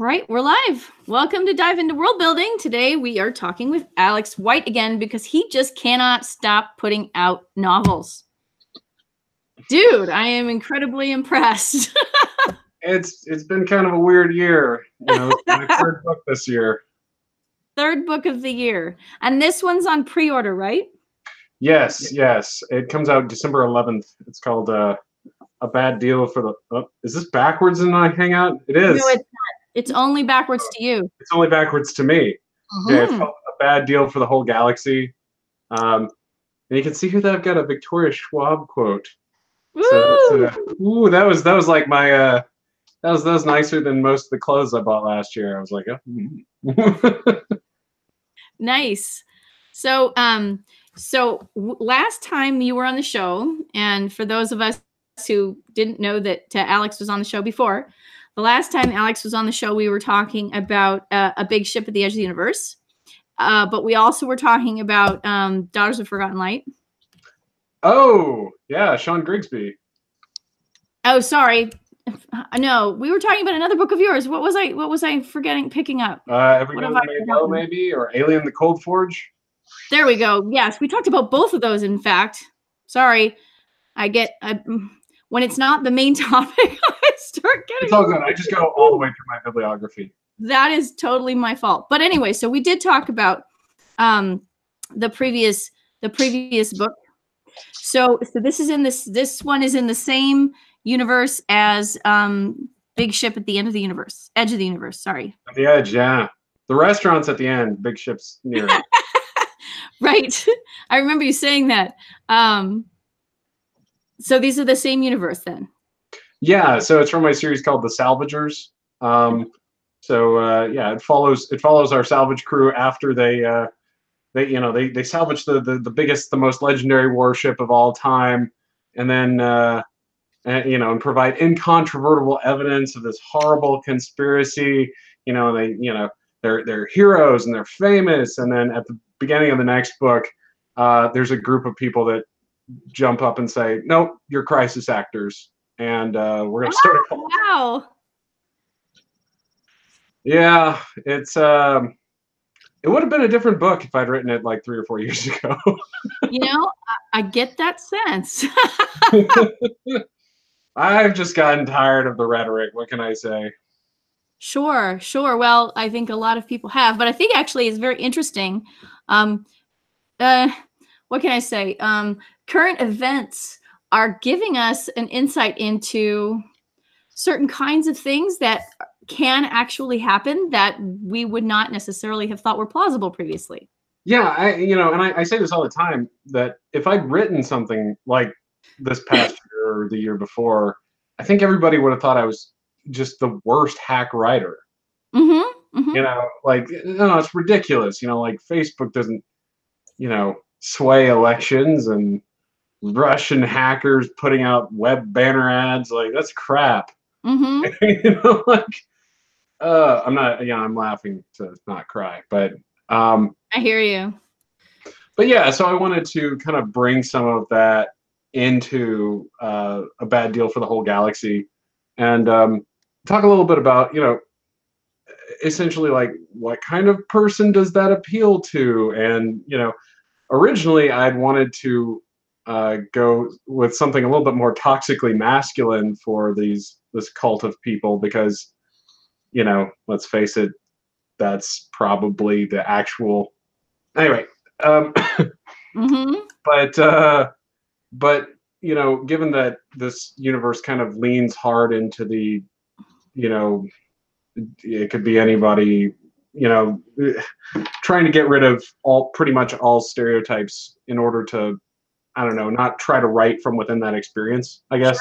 Right, we're live. Welcome to Dive into World Building. Today we are talking with Alex White again because he just cannot stop putting out novels. Dude, I am incredibly impressed. It's been kind of a weird year. It's my third book this year. Third book of the year. And this one's on pre-order, right? Yes. It comes out December 11th. It's called A Bad Deal for the... Oh, is this backwards in my Hangout? It is. No, it's not. It's only backwards to you. It's only backwards to me. Yeah, it's called A Bad Deal for the Whole Galaxy. And you can see here that I've got a Victoria Schwab quote. Woo! So that was like my... that was nicer than most of the clothes I bought last year. I was like, oh. Nice. So, last time you were on the show, and for those of us who didn't know that Alex was on the show before, the last time Alex was on the show, we were talking about a big ship at the edge of the universe, but we also were talking about Daughters of Forgotten Light. Oh, yeah, Sean Grigsby. Oh, sorry. No, we were talking about another book of yours. What was I forgetting picking up? Every Mother May Know, maybe, or Alien the Cold Forge. There we go. Yes, we talked about both of those. In fact, sorry, when it's not the main topic, I start getting. It's all good. I just go all the way through my bibliography. That is totally my fault. But anyway, so we did talk about the previous book. So this is in this one is in the same universe as Big Ship at the End of the Universe. Edge of the Universe, sorry. At the edge, yeah. The restaurant's at the end, Big Ship's near it. Right. I remember you saying that. So these are the same universe then? Yeah, so it's from my series called The Salvagers. Yeah, it follows our salvage crew after they salvage the biggest, the most legendary warship of all time, and then and provide incontrovertible evidence of this horrible conspiracy. They're heroes and they're famous, and then at the beginning of the next book, there's a group of people that jump up and say, "Nope, you're crisis actors," and we're gonna start. Wow. Yeah, it's it would have been a different book if I'd written it like 3 or 4 years ago. I get that sense. I've just gotten tired of the rhetoric. What can I say? Sure. Well, I think a lot of people have, but I think actually it's very interesting. What can I say? Current events are giving us an insight into certain kinds of things that can actually happen that we would not necessarily have thought were plausible previously. Yeah, I say this all the time, that if I'd written something like this past year or the year before, I think everybody would have thought I was just the worst hack writer. It's ridiculous. Like Facebook doesn't, sway elections, and Russian hackers putting out web banner ads, like that's crap. I'm laughing to not cry, but I hear you. But yeah, so I wanted to kind of bring some of that into A Bad Deal for the Whole Galaxy, and talk a little bit about, essentially like what kind of person does that appeal to? And, originally I'd wanted to go with something a little bit more toxically masculine for this cult of people, because, let's face it, that's probably the actual. Anyway, but given that this universe kind of leans hard into the, it could be anybody, trying to get rid of pretty much all stereotypes in order to, I don't know, not try to write from within that experience, I guess.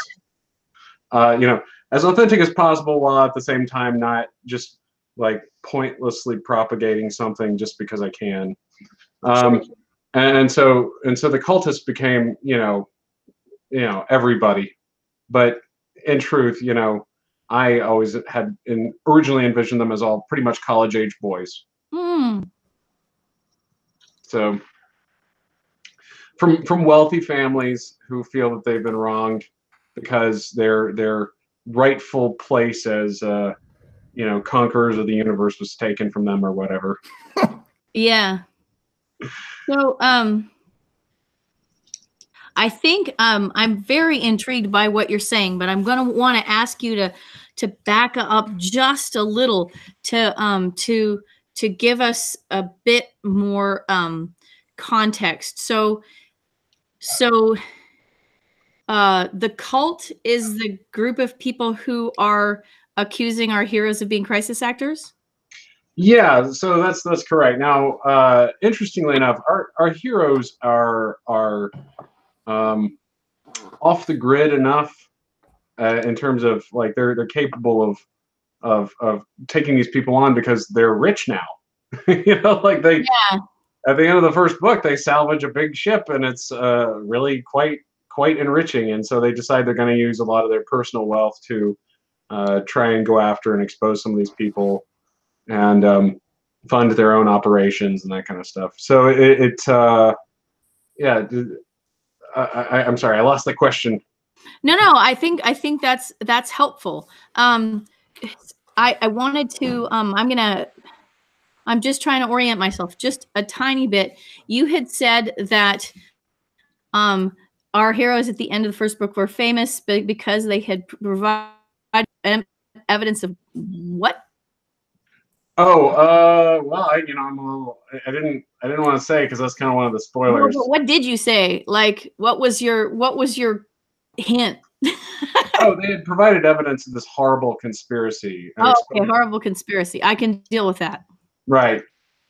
As authentic as possible, while at the same time not just like pointlessly propagating something just because I can. And so the cultists became, everybody, but in truth, I always had originally envisioned them as all pretty much college-age boys. So from wealthy families who feel that they've been wronged because their rightful place as conquerors of the universe was taken from them or whatever. Yeah. So, I think I'm very intrigued by what you're saying, but I'm going to want to ask you to back up just a little to give us a bit more context. So the cult is the group of people who are accusing our heroes of being crisis actors? Yeah, so that's correct. Now, interestingly enough, our heroes are um, off the grid enough in terms of like they're capable of taking these people on because they're rich now. Like they Yeah. at the end of the first book they salvage a big ship and it's really quite enriching, and so they decide they're going to use a lot of their personal wealth to try and go after and expose some of these people and fund their own operations and that kind of stuff. So yeah. I'm sorry, I lost the question. No, I think that's helpful. I wanted to I'm just trying to orient myself just a tiny bit. You had said that our heroes at the end of the first book were famous because they had provided evidence of what? Oh, well, I'm a little. I didn't want to say because that's kind of one of the spoilers. But what did you say? Like, what was your hint? Oh, they had provided evidence of this horrible conspiracy. Oh, okay, horrible conspiracy. I can deal with that. Right,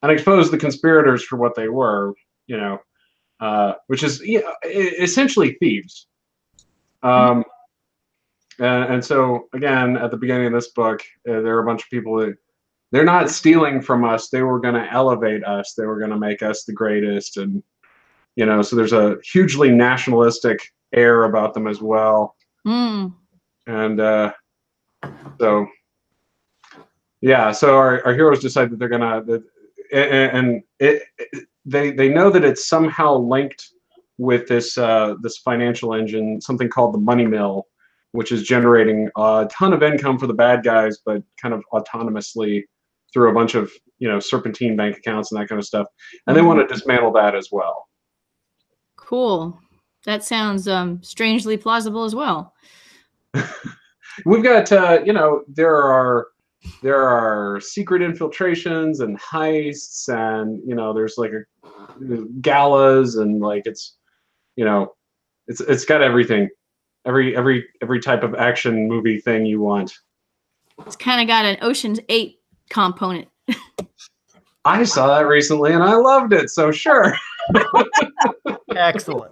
and exposed the conspirators for what they were. Which is essentially thieves. And so again, at the beginning of this book, there are a bunch of people that they're not stealing from us. They were going to elevate us. They were going to make us the greatest. And, so there's a hugely nationalistic air about them as well. Mm. And so, yeah, so our heroes decide that they're going to, and they know that it's somehow linked with this financial engine, something called the money mill, which is generating a ton of income for the bad guys, but kind of autonomously through a bunch of serpentine bank accounts and that kind of stuff. And they want to dismantle that as well. Cool. That sounds strangely plausible as well. We've got there are secret infiltrations and heists, and there's like galas, and like it's got everything, every type of action movie thing you want. It's kind of got an Ocean's 8 component. I saw that recently and I loved it, so sure. Excellent.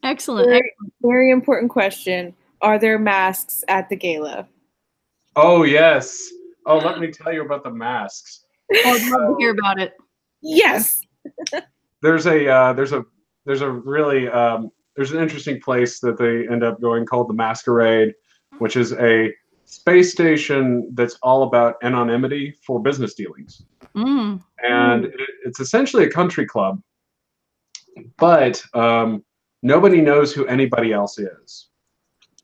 Excellent. Very important question. Are there masks at the gala? Oh, yes. Oh, let me tell you about the masks. I'd love to hear about it. Yes. There's an interesting place that they end up going called the Masquerade, which is a space station that's all about anonymity for business dealings. And it's essentially a country club, but nobody knows who anybody else is.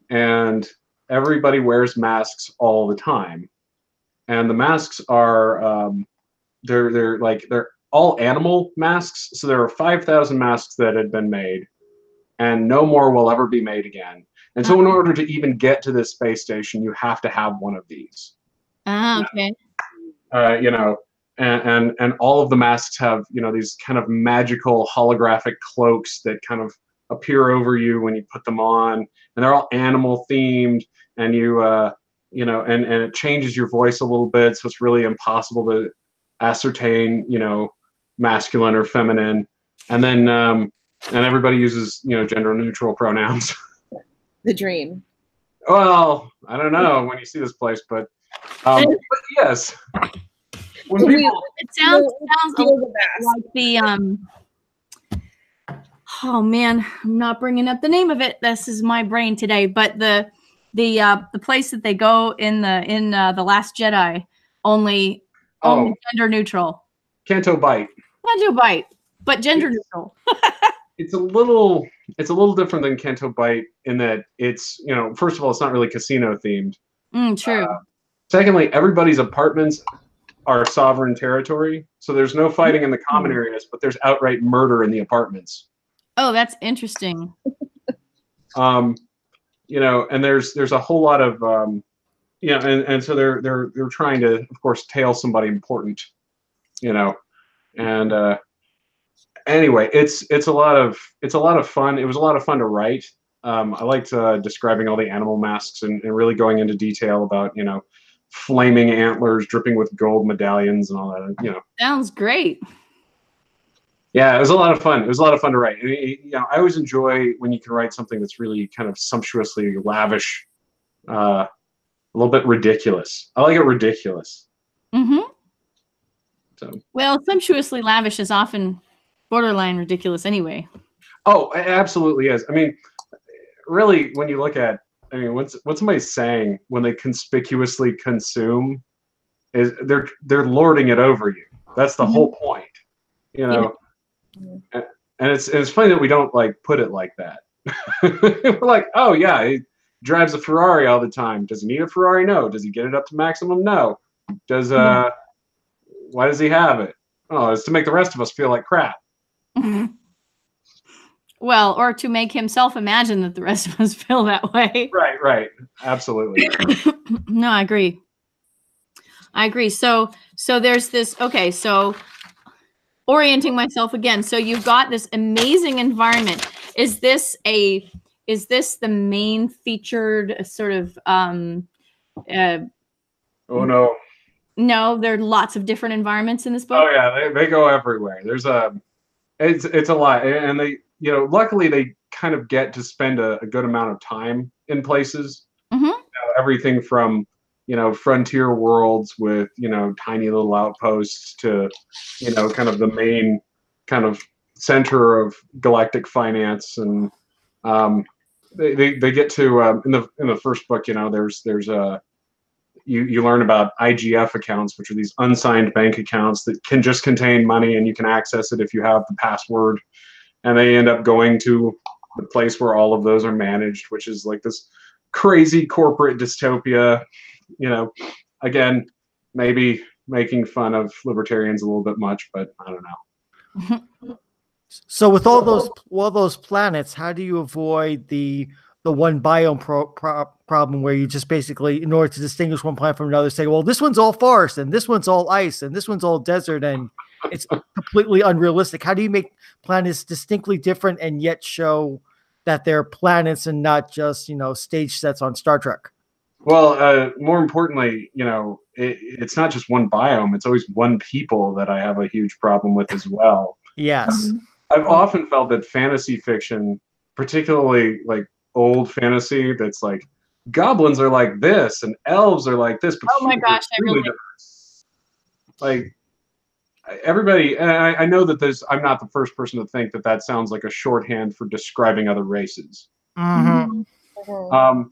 And everybody wears masks all the time. And the masks are, they're all animal masks. So there are 5,000 masks that had been made, and no more will ever be made again. And so in order to even get to this space station, you have to have one of these. Okay. And all of the masks have, these kind of magical holographic cloaks that kind of appear over you when you put them on, and they're all animal themed, and and it changes your voice a little bit. So it's really impossible to ascertain, masculine or feminine. And then, and everybody uses, gender neutral pronouns. The dream. Well, I don't know when you see this place, but yes. It sounds a little like the oh man, I'm not bringing up the name of it. This is my brain today, but the place that they go in the Last Jedi, only gender neutral. Canto Bite. Canto Bite, but gender neutral. it's a little different than Canto Bight in that it's, first of all, it's not really casino themed. True. Secondly, everybody's apartments are sovereign territory, so there's no fighting in the common areas, but there's outright murder in the apartments. Oh, that's interesting. And there's a whole lot of and so they're trying to, of course, tail somebody important, and anyway, it's a lot of fun. It was a lot of fun to write. I liked describing all the animal masks and really going into detail about flaming antlers dripping with gold medallions and all that. Sounds great. Yeah, it was a lot of fun. It was a lot of fun to write. I always enjoy when you can write something that's really kind of sumptuously lavish, a little bit ridiculous. I like it ridiculous. Mm-hmm. So. Well, sumptuously lavish is often borderline ridiculous anyway. Oh, it absolutely is. I mean, really, when you look at, what somebody's saying when they conspicuously consume is they're lording it over you. That's the whole point, Yeah. And it's funny that we don't put it like that. We're like, oh yeah, he drives a Ferrari all the time. Does he need a Ferrari? No. Does he get it up to maximum? No. Does why does he have it? Oh, it's to make the rest of us feel like crap. Well, or to make himself imagine that the rest of us feel that way. Right. Absolutely. No, I agree. So there's this, okay, so orienting myself again. So you've got this amazing environment. Is this the main featured sort of oh no. No, there are lots of different environments in this book. Oh yeah, they go everywhere. There's it's a lot, and they luckily they kind of get to spend a good amount of time in places. Mm-hmm. Everything from frontier worlds with tiny little outposts to kind of the main kind of center of galactic finance, and they get to in the first book there's you learn about IGF accounts, which are these unsigned bank accounts that can just contain money, and you can access it if you have the password. And they end up going to the place where all of those are managed, which is like this crazy corporate dystopia. Again, maybe making fun of libertarians a little bit much, but I don't know. So with all those planets, how do you avoid the one biome problem where you just basically, in order to distinguish one planet from another, say, well, this one's all forest and this one's all ice and this one's all desert, and it's completely unrealistic? How do you make planets distinctly different and yet show that they're planets and not just stage sets on Star Trek? Well, more importantly, it's not just one biome; it's always one people that I have a huge problem with as well. Yes, I've often felt that fantasy fiction, particularly old fantasy, that's goblins are like this and elves are like this. But oh my gosh, I really everybody. And I know that I'm not the first person to think that sounds like a shorthand for describing other races. Mm-hmm.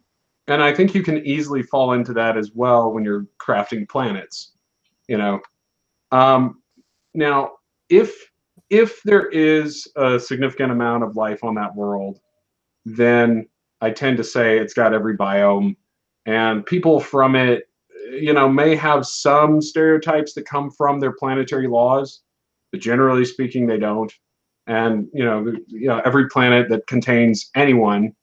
And I think you can easily fall into that as well when you're crafting planets. Now, if there is a significant amount of life on that world, then I tend to say it's got every biome, and people from it, may have some stereotypes that come from their planetary laws, but generally speaking, they don't. And every planet that contains anyone,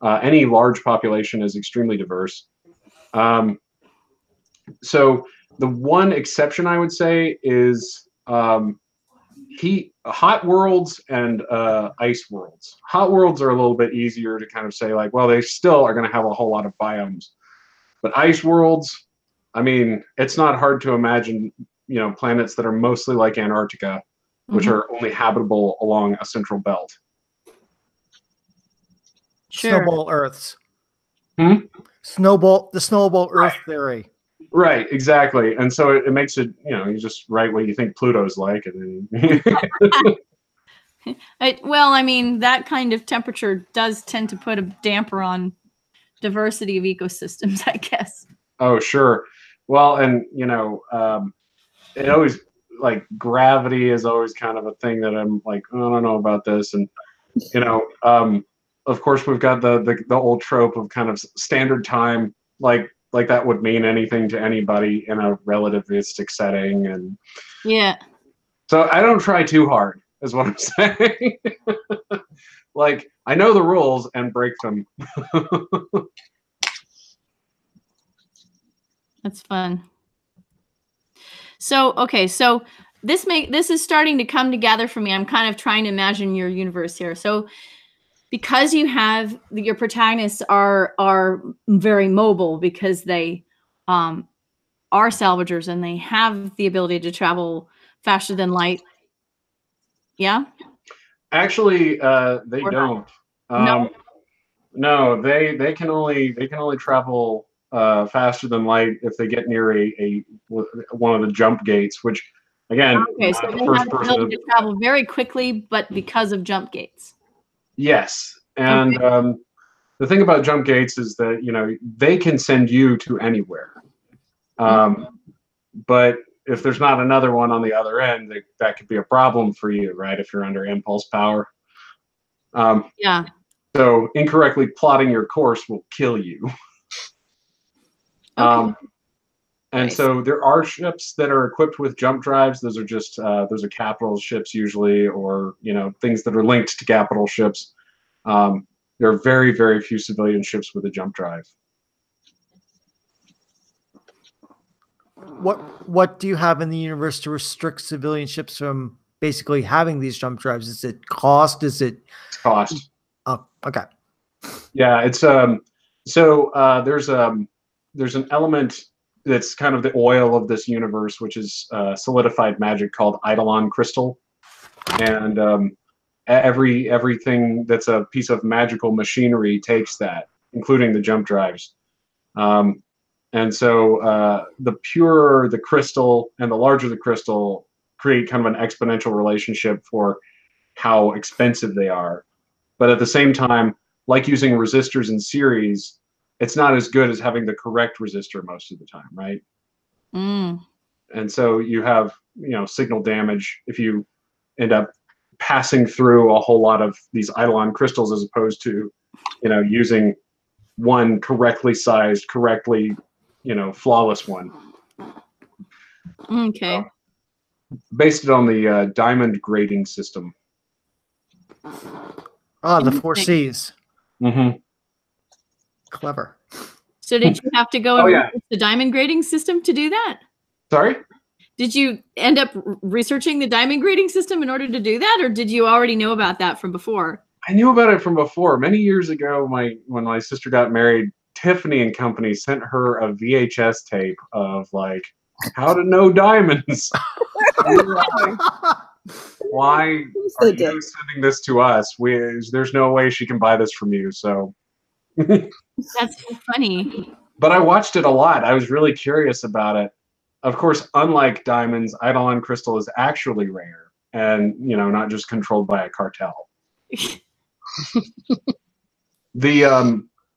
any large population, is extremely diverse. So the one exception I would say is hot worlds and ice worlds. Hot worlds are a little bit easier to kind of say well, they still are going to have a whole lot of biomes. But ice worlds, I mean, it's not hard to imagine, planets that are mostly like Antarctica, which are only habitable along a central belt. Sure. Snowball Earths. The snowball Earth theory. Right, exactly. And so it makes it, you just write what you think Pluto's like, and then well, I mean, that kind of temperature does tend to put a damper on diversity of ecosystems, I guess. Oh, sure. Well, and it always gravity is always kind of a thing that I'm I don't know about this, and You know, of course, we've got the old trope of kind of standard time, like that would mean anything to anybody in a relativistic setting, and Yeah. so I don't try too hard, is what I'm saying. Like, I know the rules and break them. That's fun. So, okay, so this is starting to come together for me. I'm kind of trying to imagine your universe here. So, because you have your protagonists are very mobile because they are salvagers and they have the ability to travel faster than light. Yeah. Actually, they Or don't. No. No, they can only travel faster than light if they get near one of the jump gates, which again, Okay, so not they the first have the person ability to travel very quickly, but because of jump gates. Yes, and the thing about jump gates is that they can send you to anywhere, but if there's not another one on the other end, that could be a problem for you, right? If you're under impulse power. Yeah. So incorrectly plotting your course will kill you. Okay. And Nice. so there are ships that are equipped with jump drives. Those are just those are capital ships usually, or things that are linked to capital ships. There are very, very few civilian ships with a jump drive. What do you have in the universe to restrict civilian ships from basically having these jump drives? Is it cost? Is it cost? Oh, okay. Yeah, it's there's an element that's kind of the oil of this universe, which is solidified magic called Eidolon crystal, and everything that's a piece of magical machinery takes that, including the jump drives. And so the purer the crystal and the larger the crystal create kind of an exponential relationship for how expensive they are. But at the same time, like using resistors in series, it's not as good as having the correct resistor most of the time, right? And so you have, signal damage if you end up passing through a whole lot of these Eidolon crystals as opposed to, using one correctly sized, correctly, flawless one. Okay. Based it on the diamond grading system. Oh, the 4 C's. Mm-hmm. Clever. So did you have to go and research the diamond grading system to do that? Sorry? Did you end up researching the diamond grading system in order to do that, or did you already know about that from before? I knew about it from before. Many years ago, when my sister got married, Tiffany and Company sent her a VHS tape of how to know diamonds. Why are you sending this to us? There's no way she can buy this from you. So that's so funny. But I watched it a lot. I was really curious about it. Of course, unlike diamonds, Eidolon crystal is actually rare and not just controlled by a cartel.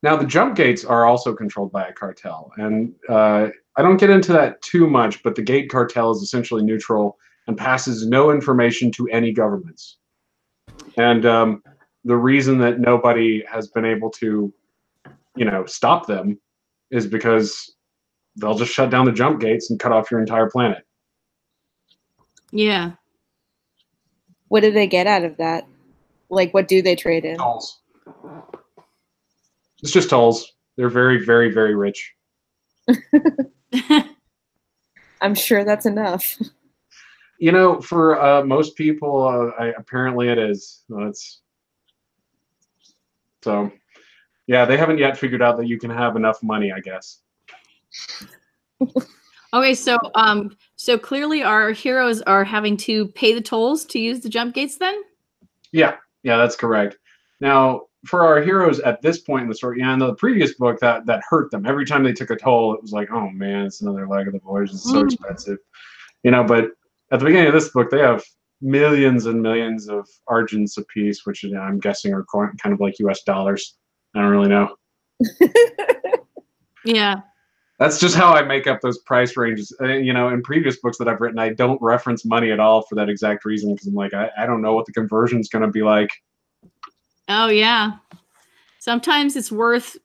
Now the jump gates are also controlled by a cartel, and I don't get into that too much, but the gate cartel is essentially neutral and passes no information to any governments. And the reason that nobody has been able to, stop them is because they'll just shut down the jump gates and cut off your entire planet. Yeah. What do they get out of that? What do they trade in? Tolls. It's just tolls. They're very, very, very rich. I'm sure that's enough. For most people, apparently it is. So, yeah, they haven't yet figured out that you can have enough money, I guess. Okay, so clearly our heroes are having to pay the tolls to use the jump gates then? Yeah, that's correct. Now, for our heroes at this point in the story, in the previous book, that hurt them. Every time they took a toll, it was like, oh man, it's another leg of the voyage. It's so expensive. But at the beginning of this book, they have millions and millions of argents apiece, which I'm guessing are kind of like US dollars. I don't really know. Yeah. That's just how I make up those price ranges. In previous books that I've written, I don't reference money at all for that exact reason, because I'm like, I don't know what the conversion is going to be like. Oh yeah. Sometimes it's worth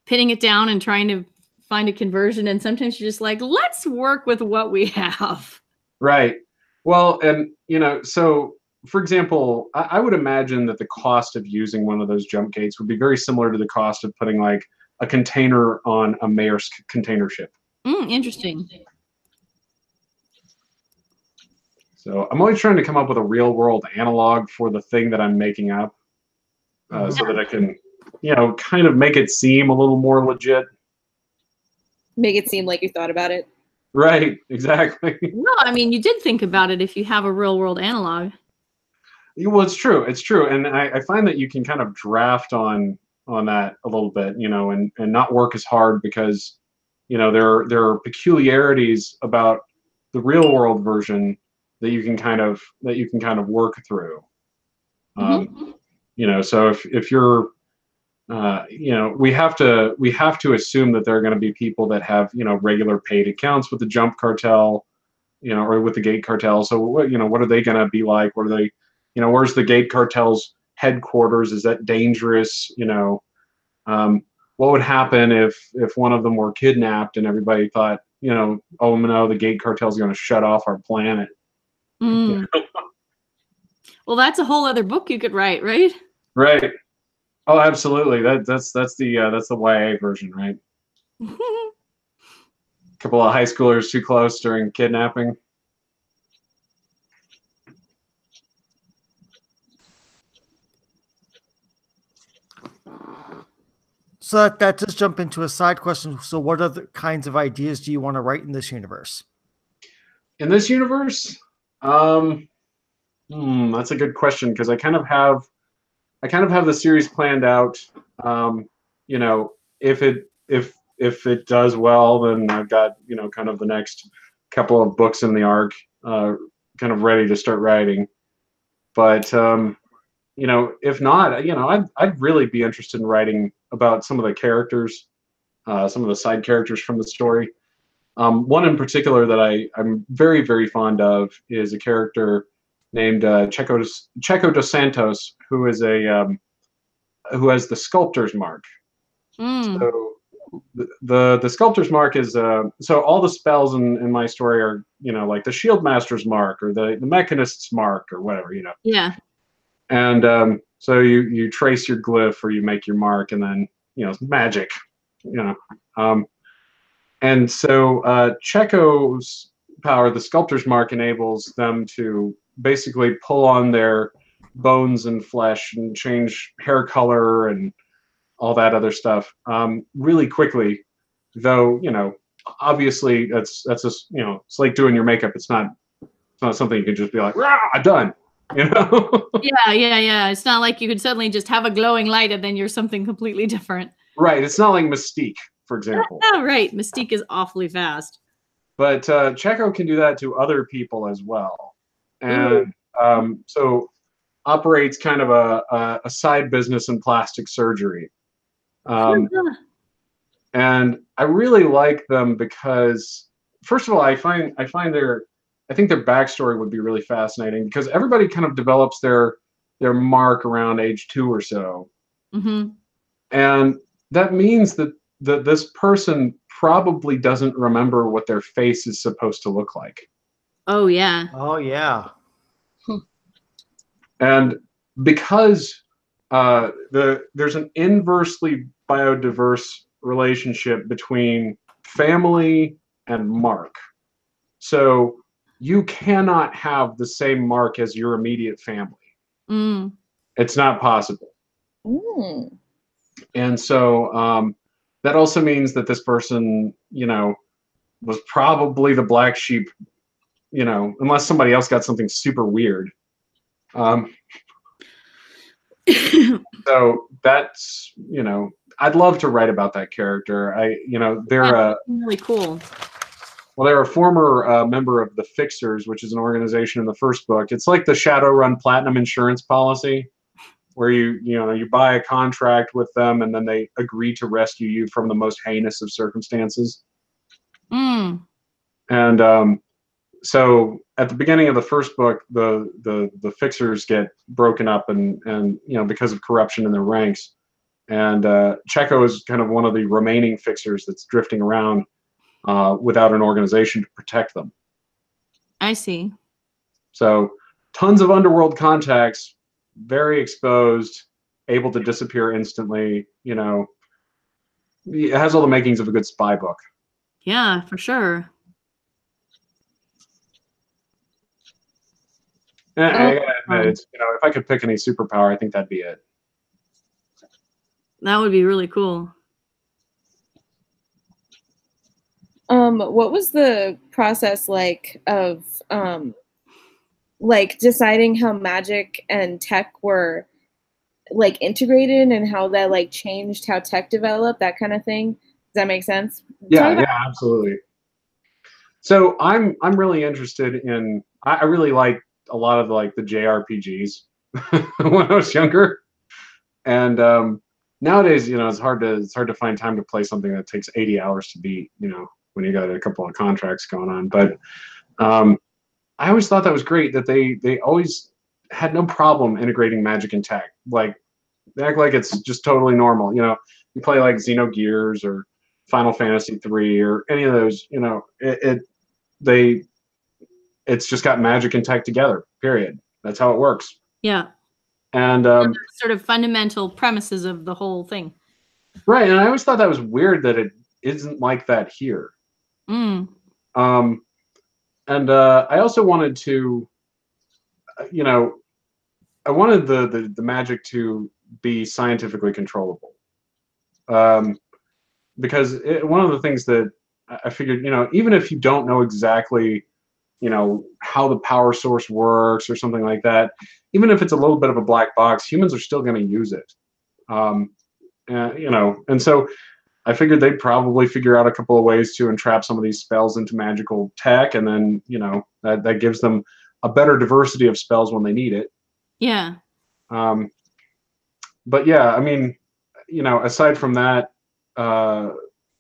pinning it down and trying to find a conversion, and sometimes you're just like, let's work with what we have. Right. Well, and so for example, I would imagine that the cost of using one of those jump gates would be very similar to the cost of putting like a container on a Maersk container ship. Interesting. So I'm always trying to come up with a real world analog for the thing that I'm making up, so that I can, kind of make it seem a little more legit. Make it seem like you thought about it. Right, exactly. No, I mean, you did think about it if you have a real world analog. Well, it's true. It's true. And I find that you can kind of draft on that a little bit, and not work as hard because, there are peculiarities about the real world version that you can kind of work through. So if you're we have to assume that there are going to be people that have, regular paid accounts with the Jump Cartel, or with the Gate Cartel. So what are they going to be like? What are they, where's the Gate Cartel's headquarters? Is that dangerous? What would happen if one of them were kidnapped and everybody thought, oh no, the Gate Cartel's going to shut off our planet? Well, that's a whole other book you could write, right? Right. Oh, absolutely. That's the YA version, right? A couple of high schoolers too close during kidnapping. So that does jump into a side question. So what other kinds of ideas do you want to write in this universe? In this universe? That's a good question, because I kind of have the series planned out. If it does well, then I've got, kind of the next couple of books in the arc, kind of ready to start writing. But if not, I'd really be interested in writing about some of the characters, some of the side characters from the story. One in particular that I'm very, very fond of is a character named Checo dos Santos, who is who has the sculptor's mark. So the sculptor's mark is so all the spells in my story are, like the shield master's mark or the mechanist's mark or whatever, Yeah. And so you trace your glyph or you make your mark, and then it's magic, and so Checo's power, the sculptor's mark, enables them to basically pull on their bones and flesh and change hair color and all that other stuff really quickly. Though obviously that's just it's like doing your makeup. It's not something you can just be like, "Rah, done." Yeah. It's not like you could suddenly just have a glowing light and then you're something completely different. Right. It's not like Mystique, for example. Right. Mystique is awfully fast. But Checo can do that to other people as well, and so operates kind of a side business in plastic surgery. And I really like them because, first of all, I think their backstory would be really fascinating, because everybody kind of develops their mark around age 2 or so. And that means that this person probably doesn't remember what their face is supposed to look like. Oh yeah. And because there's an inversely biodiverse relationship between family and mark. So you cannot have the same mark as your immediate family. It's not possible. And so that also means that this person, was probably the black sheep, unless somebody else got something super weird. So that's, I'd love to write about that character. They're really cool. Well, they're a former member of the Fixers, which is an organization in the first book. It's like the Shadowrun Platinum insurance policy, where you buy a contract with them, and then they agree to rescue you from the most heinous of circumstances. And so at the beginning of the first book, the fixers get broken up, and because of corruption in their ranks, and Checo is kind of one of the remaining fixers that's drifting around without an organization to protect them. I see. So tons of underworld contacts, very exposed, able to disappear instantly. It has all the makings of a good spy book. Yeah, for sure. And I gotta admit, it's, if I could pick any superpower, I think that'd be it. That would be really cool. What was the process like of like deciding how magic and tech were like integrated and how that like changed how tech developed, that kind of thing? Does that make sense? Yeah, absolutely. So I'm really interested in. I really like a lot of like the JRPGs when I was younger, and nowadays, it's hard to find time to play something that takes 80 hours to beat. When you got a couple of contracts going on, but I always thought that was great that they always had no problem integrating magic and tech. Like they act like it's just totally normal. You play like Xenogears or Final Fantasy 3 or any of those. It's just got magic and tech together. Period. That's how it works. Yeah. And sort of fundamental premises of the whole thing. Right, and I always thought that was weird that it isn't like that here. Mm. And I also wanted to, I wanted the magic to be scientifically controllable. Because one of the things that I figured, even if you don't know exactly, how the power source works or something like that, even if it's a little bit of a black box, humans are still going to use it. And so I figured they'd probably figure out a couple of ways to entrap some of these spells into magical tech, and then that gives them a better diversity of spells when they need it. Yeah. But yeah, I mean, aside from that,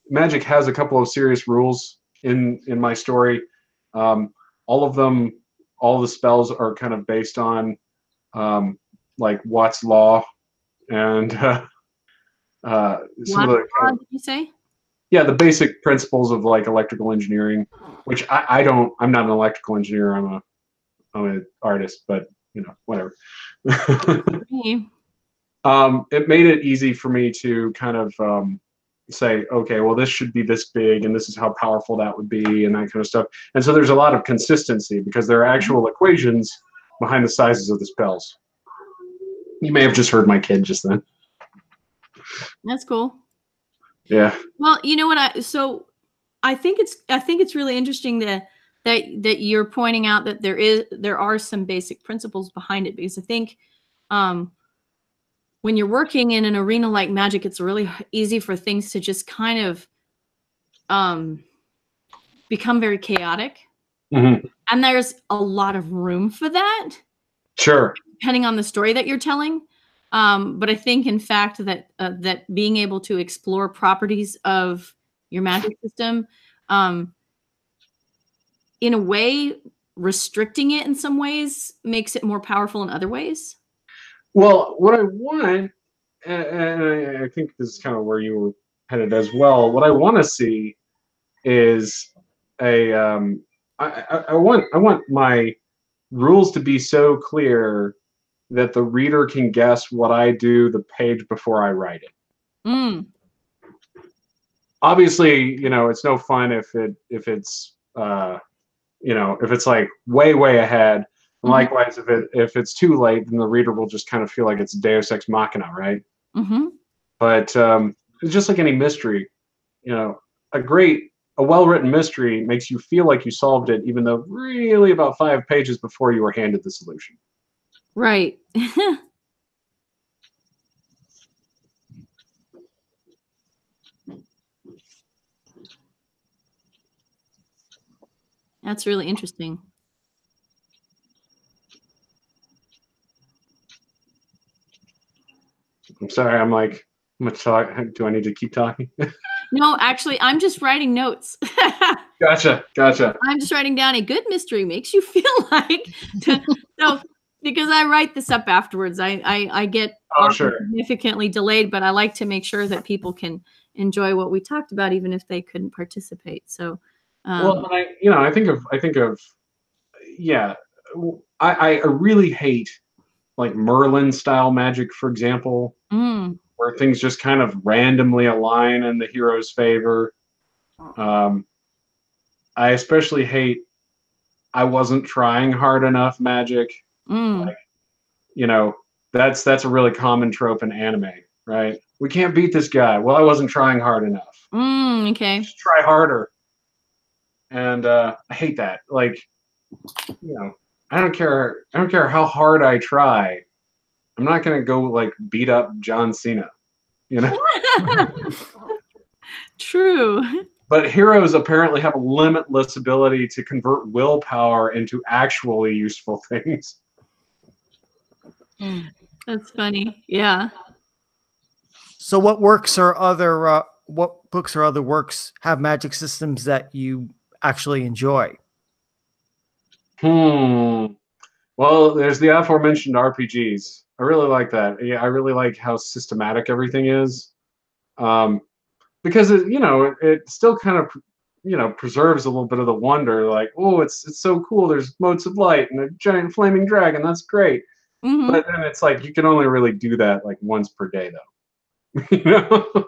magic has a couple of serious rules in my story. All of the spells are kind of based on like Watt's law and some of the What did you say? Yeah, the basic principles of like electrical engineering, which I'm not an electrical engineer. I'm an artist, but whatever. It made it easy for me to kind of say, okay, well, this should be this big, and this is how powerful that would be, and that kind of stuff. And so there's a lot of consistency because there are actual equations behind the sizes of the spells. You may have just heard my kid just then. That's cool. Yeah. Well, you know what? I think it's really interesting that you're pointing out that there are some basic principles behind it, because I think when you're working in an arena like Magic, it's really easy for things to just kind of become very chaotic. Mm-hmm. And there's a lot of room for that. Sure. Depending on the story that you're telling. But I think, in fact, that being able to explore properties of your magic system, in a way, restricting it in some ways makes it more powerful in other ways. Well, what I want, and I think this is kind of where you were headed as well. What I want to see is I want my rules to be so clear that the reader can guess what I do the page before I write it. Mm. Obviously, it's no fun if it's like way ahead. Mm-hmm. Likewise, if it's too late, then the reader will just kind of feel like it's Deus Ex Machina, right? Mm-hmm. But it's just like any mystery, a well-written mystery makes you feel like you solved it, even though really about 5 pages before you were handed the solution. Right. That's really interesting. I'm sorry. I'm like, much talk. Do I need to keep talking? No, actually, I'm just writing notes. Gotcha. I'm just writing down a good mystery makes you feel like. So because I write this up afterwards, I get Sure. significantly delayed, but I like to make sure that people can enjoy what we talked about, even if they couldn't participate. So, Well, and I think of, yeah, I really hate like Merlin style magic, for example, where things just kind of randomly align in the hero's favor. I especially hate I wasn't trying hard enough magic. Like, that's a really common trope in anime, right? We can't beat this guy. Well, I wasn't trying hard enough. Okay. Just try harder. And I hate that. Like, I don't care how hard I try. I'm not gonna go like beat up John Cena, True. But heroes apparently have a limitless ability to convert willpower into actually useful things. That's funny. Yeah. So what books or other works have magic systems that you actually enjoy? Well, there's the aforementioned RPGs. I really like that. Yeah, I really like how systematic everything is. Because it still kind of preserves a little bit of the wonder. Like, oh, it's so cool. There's motes of light and a giant flaming dragon. That's great. But then it's like you can only really do that like once per day, though.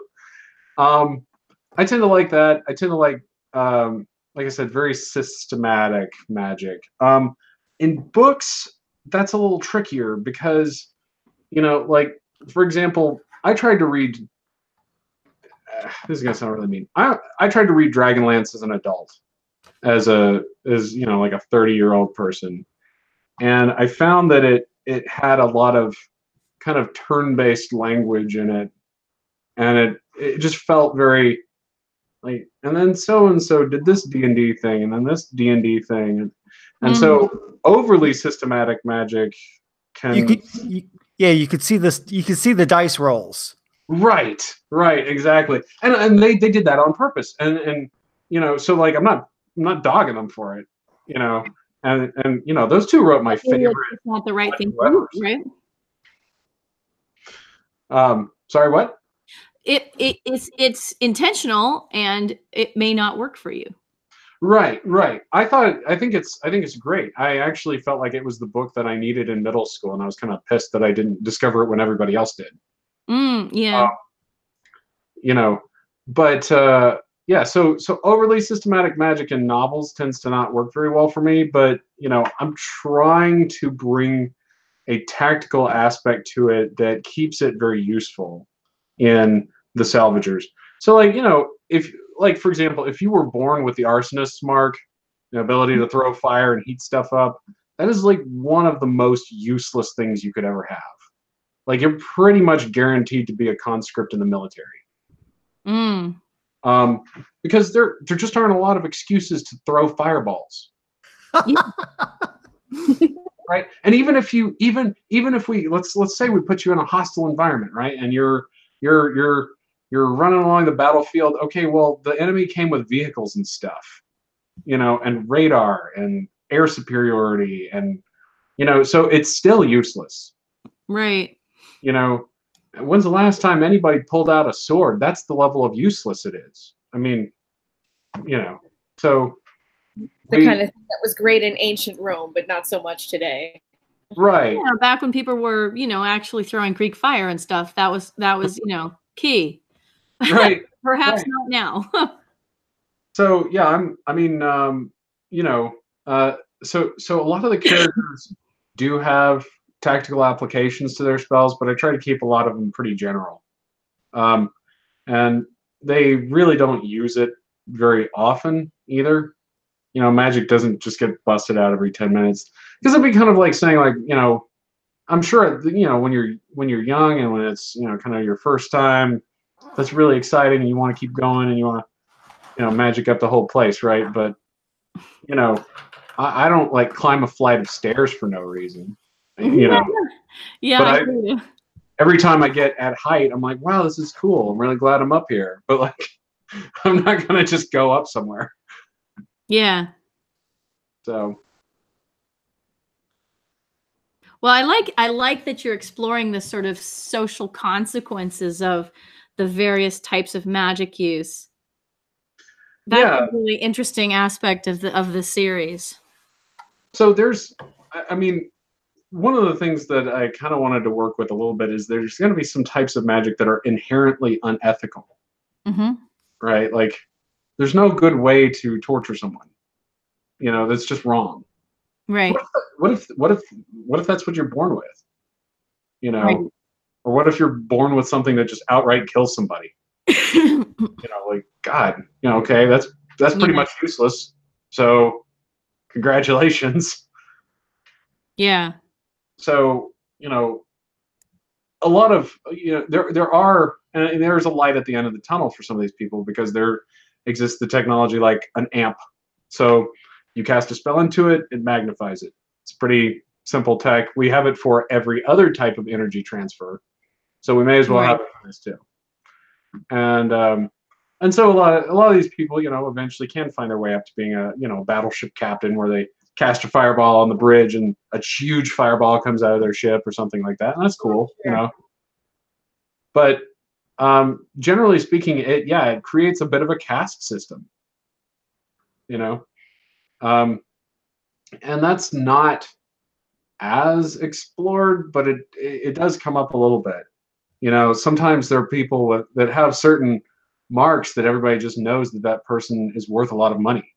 I tend to like that. I tend to like I said, very systematic magic. In books, that's a little trickier because, like, for example, I tried to read. This is gonna sound really mean. I tried to read Dragonlance as an adult, as like a 30-year-old person, and I found that it had a lot of kind of turn-based language in it, and it just felt very like, and then so and so did this D&D thing, and then this D&D thing, and so overly systematic magic can you could see this. You could see the dice rolls. Right, exactly, and they did that on purpose, and so like I'm not dogging them for it, and those two wrote my favorite. It's not the right thing to do, right? Sorry, what? It's intentional, and it may not work for you. Right. I think it's great. I actually felt like it was the book that I needed in middle school, and I was kind of pissed that I didn't discover it when everybody else did. Yeah. But yeah. So overly systematic magic in novels tends to not work very well for me. But I'm trying to bring a tactical aspect to it that keeps it very useful in the salvagers. So like if like for example, if you were born with the arsonist's mark, the ability to throw fire and heat stuff up, that is like one of the most useless things you could ever have. Like you're pretty much guaranteed to be a conscript in the military. Because there just aren't a lot of excuses to throw fireballs. Right? And even if we let's say we put you in a hostile environment, right? And you're running along the battlefield. Okay, well, the enemy came with vehicles and stuff, and radar and air superiority, and so it's still useless. Right. When's the last time anybody pulled out a sword? That's the level of useless it is. I mean, so the kind of thing that was great in ancient Rome, but not so much today. Right. Yeah, back when people were, actually throwing Greek fire and stuff, that was key. Right. Perhaps not now. So yeah, so a lot of the characters do have tactical applications to their spells, but I try to keep a lot of them pretty general. And they really don't use it very often either. Magic doesn't just get busted out every 10 minutes. Because it'd be kind of like saying, like, I'm sure, when you're young and when it's, kind of your first time, that's really exciting and you want to keep going and you want to, magic up the whole place, right? But, I don't like climb a flight of stairs for no reason. Yeah. But every time I get at height, I'm like, wow, this is cool. I'm really glad I'm up here. But like, I'm not gonna just go up somewhere. Yeah. So Well, I like that you're exploring the sort of social consequences of the various types of magic use. That's yeah, a really interesting aspect of the series. so there's, I mean, one of the things that I kind of wanted to work with a little bit is there's going to be some types of magic that are inherently unethical, Mm-hmm. right? Like, there's no good way to torture someone. You know, that's just wrong. What Right. if, what if that's what you're born with? You Right. know, or what if you're born with something that just outright kills somebody? You know, like God, you know, okay, that's pretty Yeah. much useless. So, congratulations. Yeah. So, you know, a lot of there are and there's a light at the end of the tunnel for some of these people because there exists the technology like an amp. So you cast a spell into it, it magnifies it. It's pretty simple tech. We have it for every other type of energy transfer, so we may as well Right. have it for this too. And so a lot of these people, you know, eventually can find their way up to being a battleship captain, where they cast a fireball on the bridge and a huge fireball comes out of their ship or something like that, and that's cool, you Sure. know. But generally speaking, it creates a bit of a caste system, you know, um, and that's not as explored, but it does come up a little bit. You know, sometimes there are people that have certain marks that everybody just knows that that person is worth a lot of money.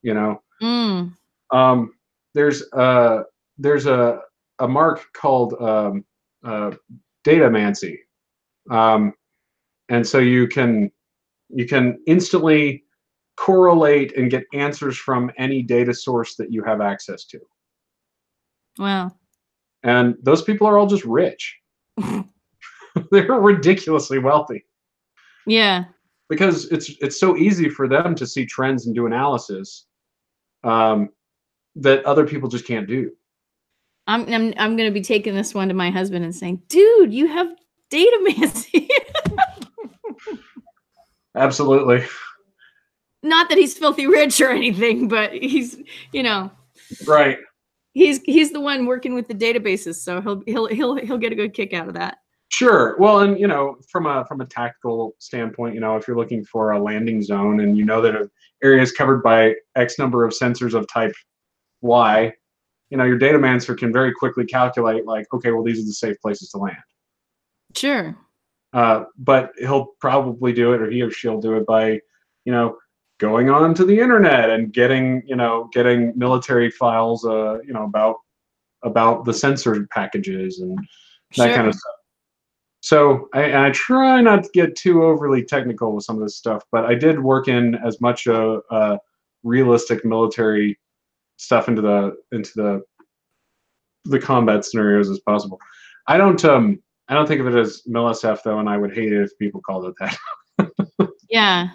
You know, Mm. um, there's there's a mark called uh, datamancy, um, and so you can instantly correlate and get answers from any data source that you have access to. Wow. And those people are all just rich. They're ridiculously wealthy Yeah. because it's so easy for them to see trends and do analysis um, that other people just can't do. I'm gonna be taking this one to my husband and saying, dude, you have datamancy. Absolutely. Not that he's filthy rich or anything, but he's, you know, Right. he's the one working with the databases, so he'll get a good kick out of that. Sure. Well, and from a tactical standpoint, if you're looking for a landing zone and you know that an area is covered by X number of sensors of type Y, your datamancer can very quickly calculate like, okay, well, these are the safe places to land. Sure. But he'll probably do it, or he or she'll do it by, going on to the internet and getting military files, about the sensor packages and that Sure. kind of stuff. So I try not to get too overly technical with some of this stuff, but I did work in as much realistic military stuff into the combat scenarios as possible. I don't think of it as MilSF though, and I would hate it if people called it that. Yeah.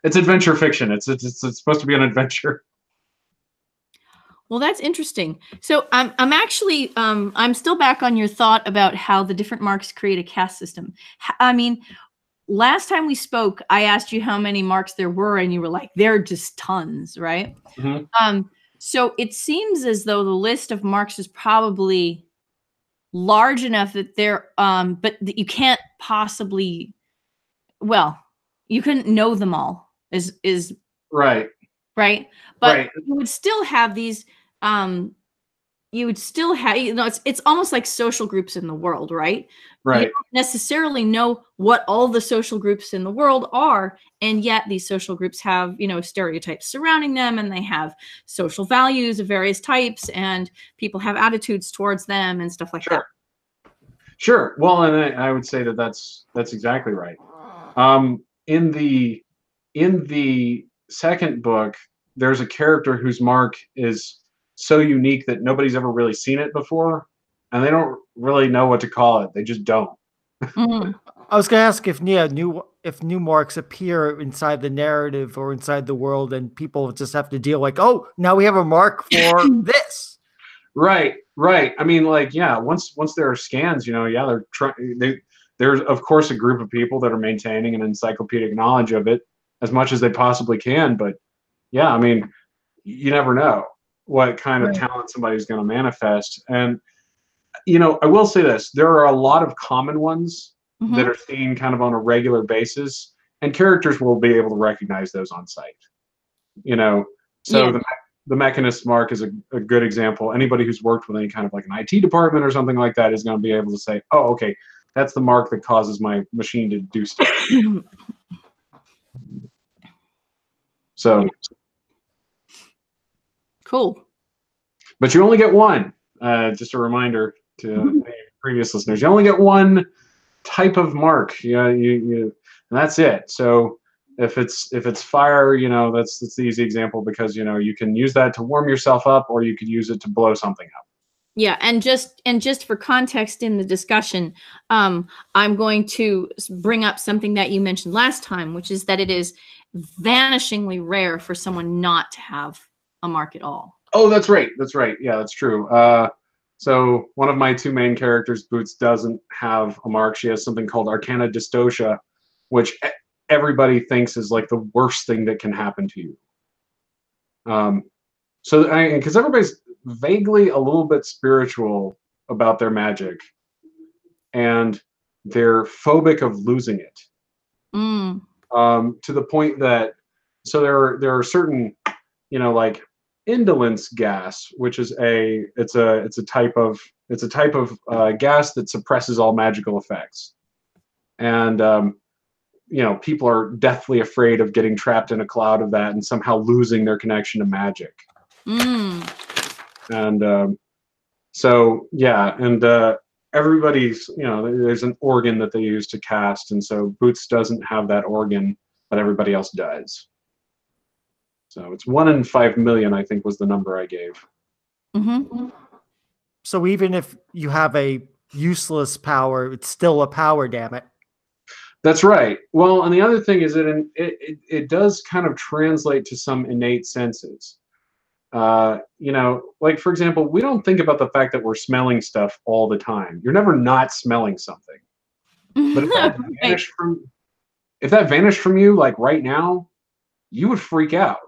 It's adventure fiction. It's supposed to be an adventure. Well, that's interesting. So I'm actually I'm still back on your thought about how the different marks create a caste system. I mean, last time we spoke, I asked you how many marks there were, and you were like, "There are just tons," right? Mm-hmm. So it seems as though the list of marks is probably large enough that but that you can't possibly, well, you couldn't know them all. Is Right. right? But Right. you would still have these. You would still have, it's almost like social groups in the world, right? You Right. don't necessarily know what all the social groups in the world are, and yet these social groups have, stereotypes surrounding them, and they have social values of various types, and people have attitudes towards them and stuff like Sure. that. Sure. Well, and I would say that's exactly right. In the second book, there's a character whose mark is so unique that nobody's ever really seen it before, and they don't really know what to call it. They just don't. Mhm. I was going to ask if new marks appear inside the narrative or inside the world, and people just have to deal like, oh, now we have a mark for this. Right. Right. I mean, like, yeah. Once there are scans, yeah, there's of course a group of people that are maintaining an encyclopedic knowledge of it as much as they possibly can. But yeah, I mean, you never know what kind of Right. talent somebody's going to manifest. And you know, I will say this: there are a lot of common ones that Mhm. are seen kind of on a regular basis, and characters will be able to recognize those on site. You know, so Yeah. the Mechanist mark is a good example. Anybody who's worked with any kind of like an IT department or something like that is going to be able to say, oh, okay, that's the mark that causes my machine to do stuff. So, Cool. but you only get one. Just a reminder to any previous listeners: you only get one type of mark. And that's it. So if it's fire, you know, that's the easy example, because you know you can use that to warm yourself up, or you could use it to blow something up. Yeah, and just for context in the discussion, I'm going to bring up something that you mentioned last time, which is that it is vanishingly rare for someone not to have a mark at all. Oh, that's right. That's right. Yeah, that's true. So one of my two main characters, Boots, doesn't have a mark. She has something called Arcana Dystocia, which everybody thinks is like the worst thing that can happen to you. So, because everybody's vaguely a little bit spiritual about their magic, and they're phobic of losing it, Mm. to the point that, so there are certain, you know, like indolence gas, which is it's a type of gas that suppresses all magical effects, and you know, people are deathly afraid of getting trapped in a cloud of that and somehow losing their connection to magic. Mm. And so yeah, and everybody's, you know, there's an organ that they use to cast, and so Boots doesn't have that organ, but everybody else does. So it's 1 in 5 million, I think, was the number I gave. Mm-hmm. So even if you have a useless power, it's still a power, damn it. That's right. Well, and the other thing is that it does kind of translate to some innate senses. You know, like for example, we don't think about the fact that we're smelling stuff all the time. You're never not smelling something. But Right. if that vanished from you, like right now, you would freak out.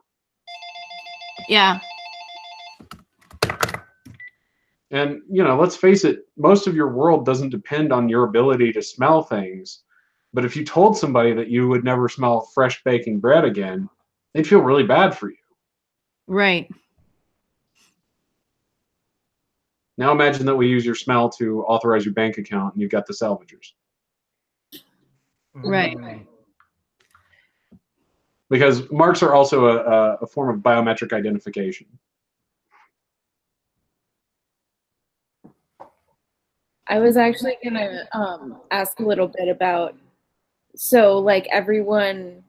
Yeah. And you know, let's face it, most of your world doesn't depend on your ability to smell things. But if you told somebody that you would never smell fresh baking bread again, they'd feel really bad for you. Right. Now imagine that we use your smell to authorize your bank account and you've got the salvagers. Right. Because marks are also a form of biometric identification. I was actually gonna ask a little bit about, so like everyone,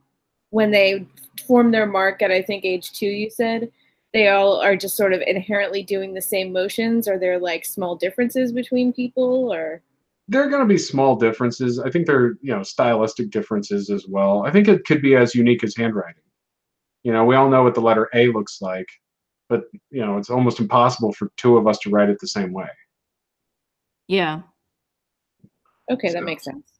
when they form their mark at I think age 2, you said they all are just sort of inherently doing the same motions. Are there like small differences between people, or? There are going to be small differences. I think there are, you know, stylistic differences as well. I think it could be as unique as handwriting. You know, we all know what the letter A looks like, but you know, it's almost impossible for two of us to write it the same way. Yeah. Okay, that makes sense.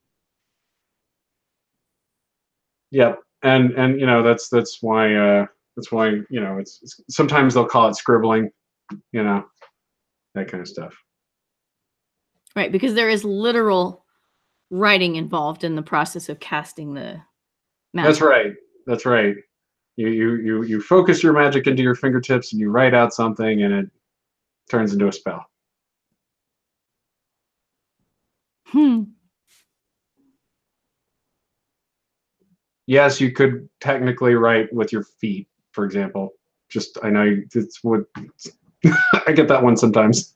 Yep, and you know, that's why you know, it's sometimes they'll call it scribbling, you know, that kind of stuff. Right. Because there is literal writing involved in the process of casting the magic. That's right. That's right. You focus your magic into your fingertips and you write out something and it turns into a spell. Hmm. Yes, you could technically write with your feet, for example. Just I know it's what I get that one sometimes.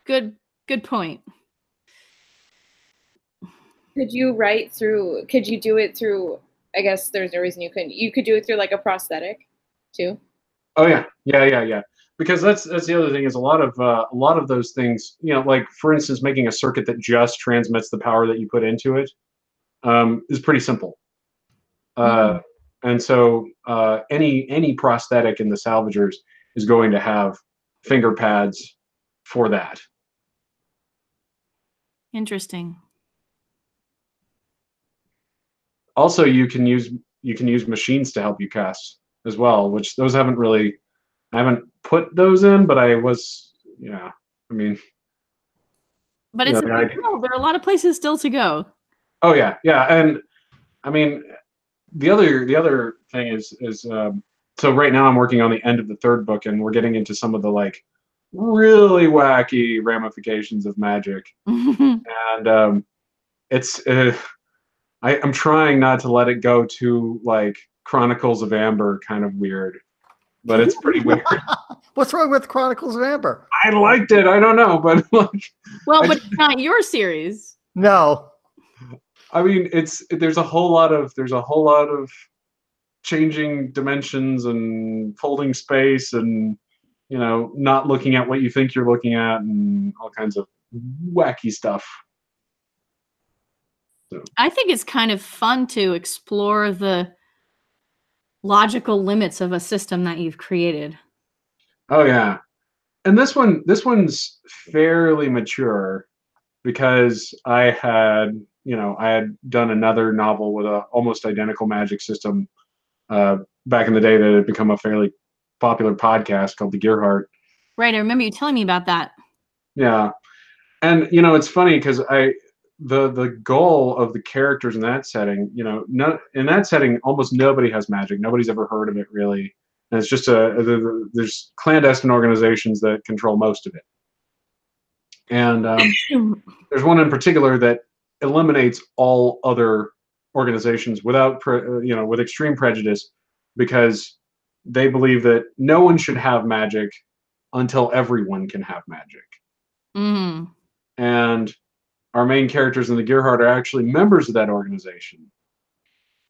Good point. Could you do it through, I guess there's no reason you couldn't. You could do it through like a prosthetic too. Oh yeah. Because that's the other thing is a lot of those things, you know, like for instance, making a circuit that just transmits the power that you put into it, is pretty simple. And so any prosthetic in the salvagers is going to have finger pads for that. Interesting. Also, you can use machines to help you cast as well, which those haven't really, I haven't put those in, but I was, yeah, I mean, But yeah, it's a big world. There are a lot of places still to go. oh yeah, yeah, and I mean, the other thing is so right now I'm working on the end of the third book, and we're getting into some of the like really wacky ramifications of magic, and it's I'm trying not to let it go to like Chronicles of Amber kind of weird, but it's pretty weird. What's wrong with Chronicles of Amber? I liked it. I don't know, but like, well, but it's not your series. No. I mean, there's a whole lot of changing dimensions and folding space and not looking at what you think you're looking at and all kinds of wacky stuff. So. I think it's kind of fun to explore the logical limits of a system that you've created. Oh yeah. And this one's fairly mature because I had done another novel with a almost identical magic system back in the day that had become a fairly popular podcast called The Gearheart. Right, I remember you telling me about that. Yeah. And it's funny because the goal of the characters in that setting, in that setting almost nobody has magic. Nobody's ever heard of it really. And it's just there's clandestine organizations that control most of it. And there's one in particular that eliminates all other organizations with extreme prejudice, because they believe that no one should have magic until everyone can have magic. Mm. And our main characters in the Gearheart are actually members of that organization.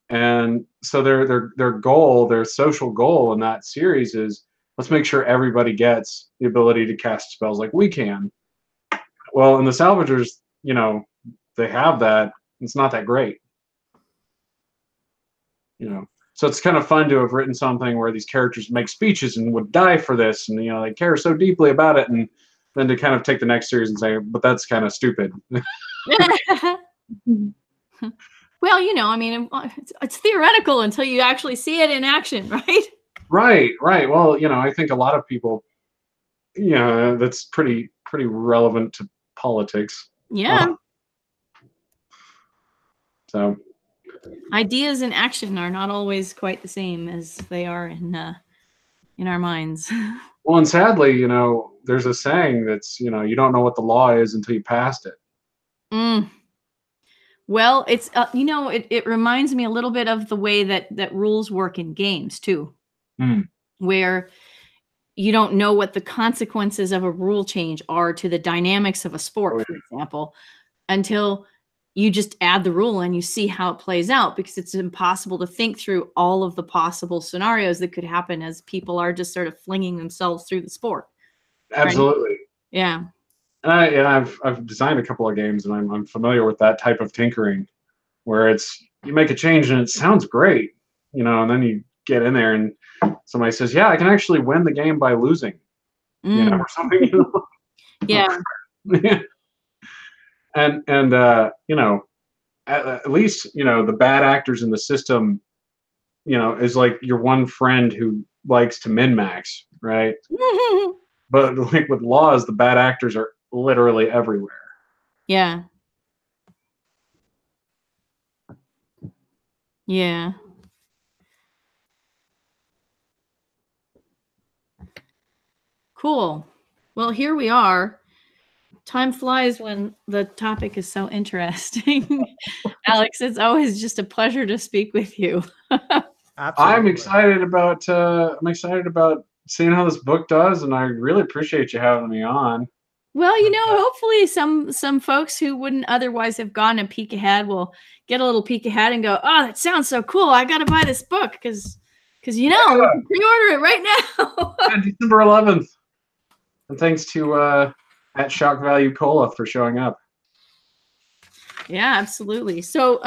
And so their goal, their social goal in that series is, let's make sure everybody gets the ability to cast spells like we can. Well, in the Salvagers, they have that. It's not that great. So it's kind of fun to have written something where these characters make speeches and would die for this, and they care so deeply about it, and then to kind of take the next series and say, but that's kind of stupid. Well, I mean, it's theoretical until you actually see it in action, right? Right. Well, I think a lot of people, that's pretty relevant to politics. Yeah. So ideas in action are not always quite the same as they are in our minds. Well, and sadly, there's a saying that's, you don't know what the law is until you passed it. Mm. Well, it's it reminds me a little bit of the way that rules work in games too, where you don't know what the consequences of a rule change are to the dynamics of a sport, for example, until you just add the rule and you see how it plays out, because it's impossible to think through all of the possible scenarios that could happen as people are just sort of flinging themselves through the sport. Absolutely. Right? Yeah. And I've designed a couple of games, and I'm familiar with that type of tinkering, where it's you make a change and it sounds great, and then you get in there and somebody says, "Yeah, I can actually win the game by losing," or something. Yeah. and at least the bad actors in the system, is like your one friend who likes to min-max, right? But like with laws, the bad actors are literally everywhere. Yeah. Yeah. Cool. Well, here we are. Time flies when the topic is so interesting. Alex, it's always just a pleasure to speak with you. Absolutely. I'm excited about seeing how this book does, and I really appreciate you having me on. Well, hopefully some folks who wouldn't otherwise have gone a peek ahead will get a little peek ahead and go, "Oh, that sounds so cool! I got to buy this book because we can pre-order it right now." Yeah, December 11th. And thanks to at Shock Value Cola for showing up. Yeah, absolutely. So,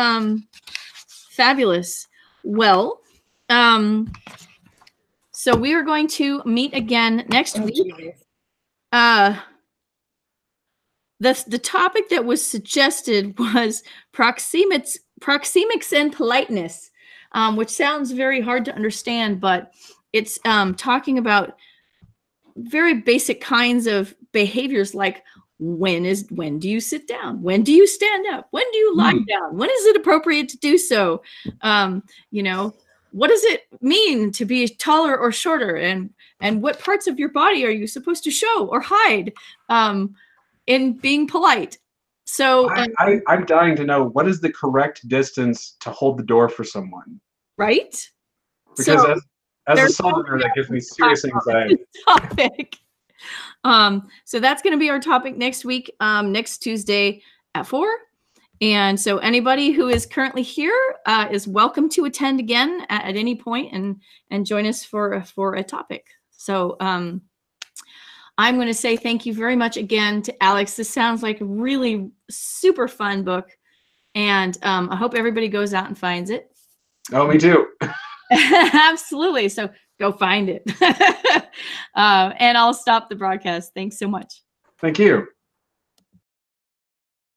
fabulous. Well, so we are going to meet again next week. The topic that was suggested was proxemics and politeness. which sounds very hard to understand, but it's talking about very basic kinds of behaviors, like when do you sit down? When do you stand up? When do you lie down? When is it appropriate to do so? You know, what does it mean to be taller or shorter? And what parts of your body are you supposed to show or hide in being polite? So I'm dying to know, what is the correct distance to hold the door for someone? Right? Because so, as a southerner, that gives me serious anxiety. Topic. So that's going to be our topic next week, next Tuesday at 4. And so anybody who is currently here is welcome to attend again at any point and join us for a topic. So I'm going to say thank you very much again to Alex. This sounds like a really super fun book, and I hope everybody goes out and finds it. Oh, me too. Absolutely. So go find it. And I'll stop the broadcast. Thanks so much. Thank you.